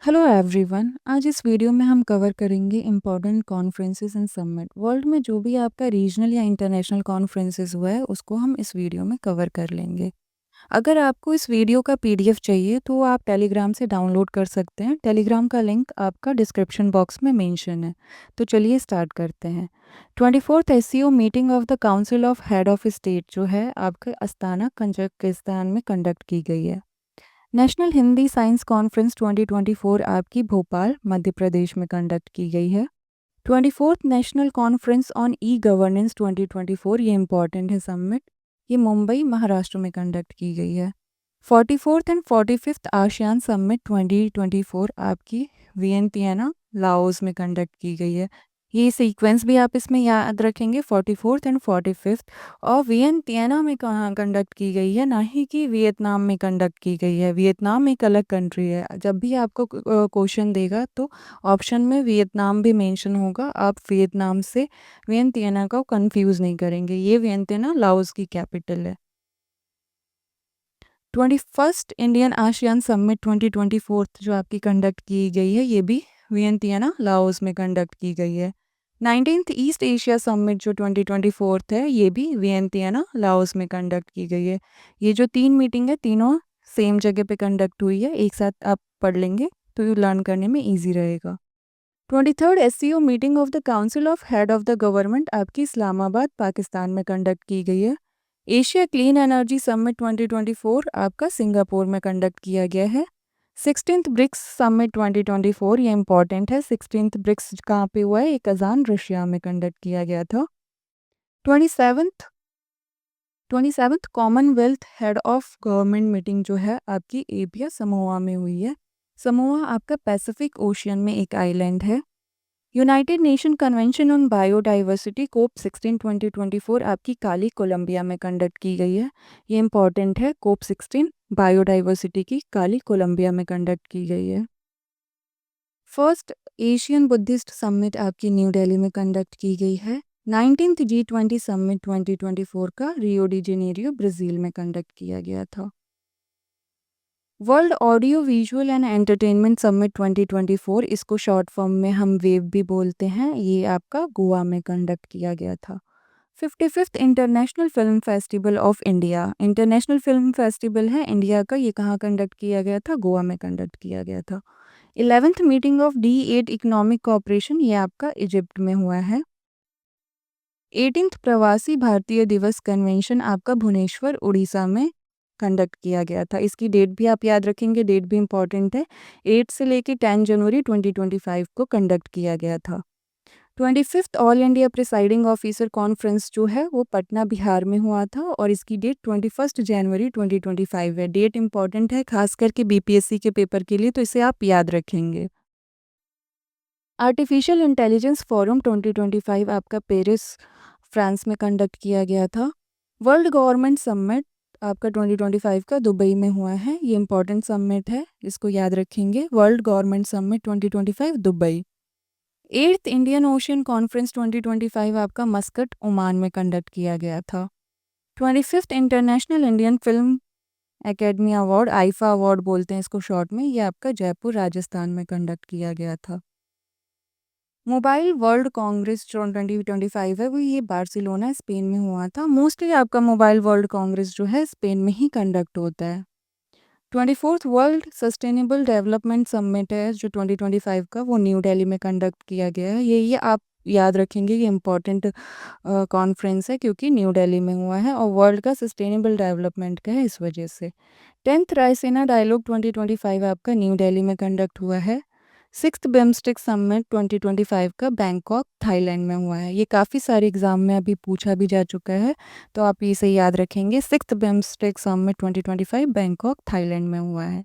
Hello everyone. आज इस video में हम कवर करेंगे important conferences and summit. World में जो भी आपका रीजनल या इंटरनेशनल कॉन्फ्रेंसेस हुआ है उसको हम इस वीडियो में कवर कर लेंगे। अगर आपको इस वीडियो का पीडीएफ चाहिए तो वो आप टेलीग्राम से डाउनलोड कर सकते हैं। टेलीग्राम का लिंक आपका डिस्क्रिप्शन बॉक्स में मेंशन है। तो चलिए स्टार्ट करते हैं। 24th SCO meeting of the council of head of state जो है आपका अस्ताना कजाकिस्तान में कंडक्ट की गई है। नेशनल हिंदी साइंस कॉन्फ्रेंस 2024 आपकी भोपाल मध्य प्रदेश में कंडक्ट की गई है। 24th national conference on e governance 2024 ये इम्पॉर्टेंट है समिट, ये मुंबई महाराष्ट्र में कंडक्ट की गई है। 44th and 45th ASEAN summit 2024 आपकी वियंतियाना लाओस में कंडक्ट की गई है। ये सीक्वेंस भी आप इसमें याद रखेंगे, 44th एंड 45th। और वियंतियाना में कहाँ कंडक्ट की गई है, ना ही कि वियतनाम में कंडक्ट की गई है। वियतनाम एक अलग कंट्री है। जब भी आपको क्वेश्चन देगा तो ऑप्शन में वियतनाम भी मेंशन होगा। आप वियतनाम से वियंतियाना को कंफ्यूज नहीं करेंगे। ये वियंतियाना लाओस की कैपिटल है। 21st इंडियन आसियान समिट 2024 जो आपकी कंडक्ट की गई है, ये भी वियंतियाना लाओस में कंडक्ट की गई है। 19th ईस्ट एशिया समिट जो 2024 है, ये भी वियंतियाना लाओस में कंडक्ट की गई है। ये जो 3 मीटिंग है तीनों सेम जगह पे कंडक्ट हुई है। एक साथ आप पढ़ लेंगे तो ये लर्न करने में ईजी रहेगा। 23rd SCO meeting of the council of head of the government आपकी इस्लामाबाद पाकिस्तान में कंडक्ट की गई है। एशिया क्लीन एनर्जी समिट 2024 आपका सिंगापुर में कंडक्ट किया गया है। 16th ब्रिक्स समिट 2024 ये इंपॉर्टेंट है। 16th ब्रिक्स कहाँ पे हुआ है, ये कजान रशिया में कंडक्ट किया गया था। 27th Commonwealth head of government meeting जो है आपकी एपिया समोआ में हुई है। समोआ आपका पैसिफिक ओशियन में एक आइलैंड है। United Nation convention on biodiversity COP 16 2024 आपकी काली कोलंबिया में कंडक्ट की गई है। ये इंपॉर्टेंट है। कोप 16 बायोडाइवर्सिटी की काली कोलंबिया में कंडक्ट की गई है। फर्स्ट एशियन बुद्धिस्ट समिट आपकी न्यू दिल्ली में कंडक्ट की गई है। 19th G20 समिट 2024 का रियो डी जेनेरियो ब्राज़ील में कंडक्ट किया गया था। World audio visual and entertainment summit 2024, इसको शॉर्ट फॉर्म में हम वेव भी बोलते हैं, ये आपका गोवा में कंडक्ट किया गया था। 55th international film festival of India, international film festival है इंडिया का, ये कहाँ कंडक्ट किया गया था, गोवा में कंडक्ट किया गया था। 11th meeting of D8 economic cooperation, ये आपका इजिप्ट में हुआ है। 18th प्रवासी भारतीय दिवस कन्वेंशन आपका भुवनेश्वर उड़ीसा में कंडक्ट किया गया था। इसकी डेट भी आप याद रखेंगे, डेट भी इम्पॉर्टेंट है। 8 से लेके 10 जनवरी 2025 को कंडक्ट किया गया था। 25th all India presiding officer conference जो है वो पटना बिहार में हुआ था और इसकी डेट 21 जनवरी 2025 है। डेट इंपॉर्टेंट है खास करके बीपीएससी के पेपर के लिए, तो इसे आप याद रखेंगे। आर्टिफिशियल इंटेलिजेंस फोरम 2025 आपका पेरिस फ्रांस में कंडक्ट किया गया था। वर्ल्ड गवर्नमेंट समिट आपका 2025 का दुबई में हुआ है। ये इंपॉर्टेंट समिट है, इसको याद रखेंगे। World government summit 2025 Dubai. 8th Indian ocean conference 2025 आपका मस्कट ओमान में कंडक्ट किया गया था। 25th international Indian film academy award, IIFA award बोलते हैं इसको शॉर्ट में, ये आपका जयपुर राजस्थान में कंडक्ट किया गया था। मोबाइल वर्ल्ड कांग्रेस जो 2025 है वो ये बार्सिलोना स्पेन में हुआ था। मोस्टली आपका मोबाइल वर्ल्ड कांग्रेस जो है स्पेन में ही कंडक्ट होता है। 24th world sustainable development summit है जो 2025 का, वो न्यू दिल्ली में कंडक्ट किया गया है। ये आप याद रखेंगे, ये इम्पोर्टेंट कॉन्फ्रेंस है क्योंकि न्यू दिल्ली में हुआ है और वर्ल्ड का सस्टेनेबल डेवलपमेंट का है, इस वजह से। 10th रायसीना डायलॉग 2025 आपका न्यू दिल्ली में कंडक्ट हुआ है। 6th बिम्स्टेक समिट 2025 का बैंकॉक थाईलैंड में हुआ है। ये काफ़ी सारे एग्जाम में अभी पूछा भी जा चुका है, तो आप इसे याद रखेंगे। 6th BIMSTEC summit 2025 Bangkok Thailand में हुआ है।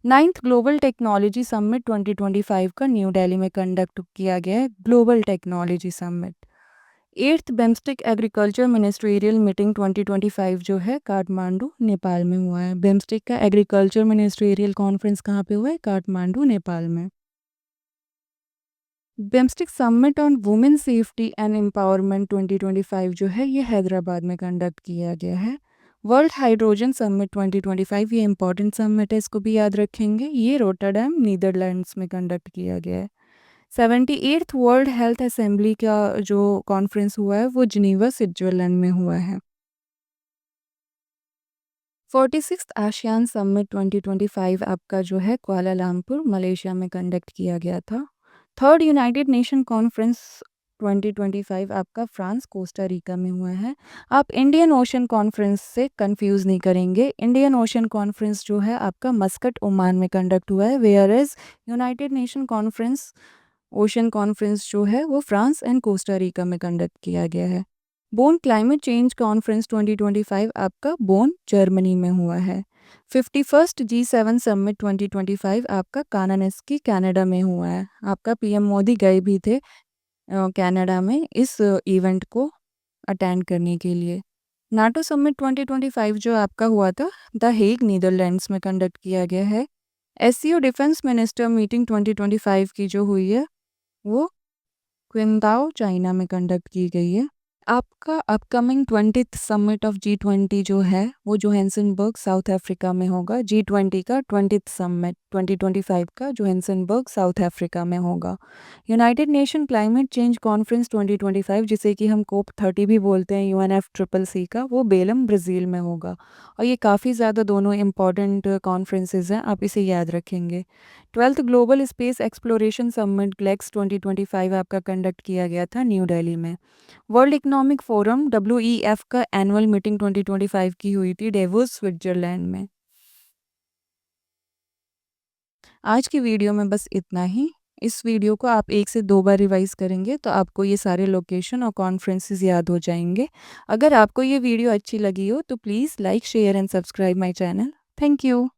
9th ग्लोबल टेक्नोलॉजी समिट 2025 का न्यू दिल्ली में कंडक्ट किया गया है, global technology summit. 8th BIMSTEC agriculture ministerial meeting 2025 जो है काठमांडू नेपाल में हुआ है। बिम्स्टेक का एग्रीकल्चर मिनिस्ट्रियल कॉन्फ्रेंस कहाँ पे हुआ है, काठमांडू नेपाल में। BIMSTEC summit on women safety and empowerment 2025 जो है ये हैदराबाद में कंडक्ट किया गया है। वर्ल्ड हाइड्रोजन समिट 2025 ये इंपॉर्टेंट समिट है, इसको भी याद रखेंगे। ये रोटरडैम नीदरलैंड्स में कंडक्ट किया गया है। 78th वर्ल्ड हेल्थ असेंबली का जो कॉन्फ्रेंस हुआ है वो जिनीवा स्विट्जरलैंड में हुआ है। 46th आसियान समिट 2025 आपका जो है कुआलालंपुर मलेशिया में कंडक्ट किया गया था। थर्ड यूनाइटेड नेशन कॉन्फ्रेंस 2025 आपका फ्रांस कोस्टा रिका में हुआ है। आप इंडियन ओशन कॉन्फ्रेंस से कंफ्यूज नहीं करेंगे। इंडियन ओशन कॉन्फ्रेंस जो है आपका मस्कट ओमान में कंडक्ट हुआ है, where as united nation conference ocean conference जो है वो फ्रांस एंड कोस्टा रिका में कंडक्ट किया गया है। बोन क्लाइमेट चेंज कॉन्फ्रेंस 2025 आपका बोन जर्मनी में हुआ है। 51st G7 समिट 2025 आपका कानानेस्की कनाडा में हुआ है। आपका पीएम मोदी गए भी थे कनाडा में इस इवेंट को अटेंड करने के लिए। नाटो समिट 2025 जो आपका हुआ था द हेग नीदरलैंड्स में कंडक्ट किया गया है। एससीओ डिफेंस मिनिस्टर मीटिंग 2025 की जो हुई है वो क्विंताओ चाइना में कंडक्ट की गई है। आपका upcoming 20th summit of G20 जो है वो जोहान्सबर्ग साउथ अफ्रीका में होगा। G20 का 20th समिट 2025 का जोहान्सबर्ग साउथ अफ्रीका में होगा। United nation climate change conference 2025 जिसे कि हम कोप 30 भी बोलते हैं UNFCCC का, वो बेलम ब्राज़ील में होगा। और ये काफ़ी ज़्यादा दोनों इम्पॉर्टेंट कॉन्फ्रेंसेस हैं, आप इसे याद रखेंगे। 12th global space exploration summit GLEX 2025 आपका कंडक्ट किया गया था न्यू दिल्ली में। वर्ल्ड इकोनॉमिक फोरम WEF का एनुअल मीटिंग 2025 की हुई थी डेवोस स्विट्जरलैंड में। आज की वीडियो में बस इतना ही। इस वीडियो को आप 1 से 2 बार रिवाइज करेंगे तो आपको ये सारे लोकेशन और कॉन्फ्रेंसेस याद हो जाएंगे। अगर आपको ये वीडियो अच्छी लगी हो तो please like share and subscribe my channel. Thank you.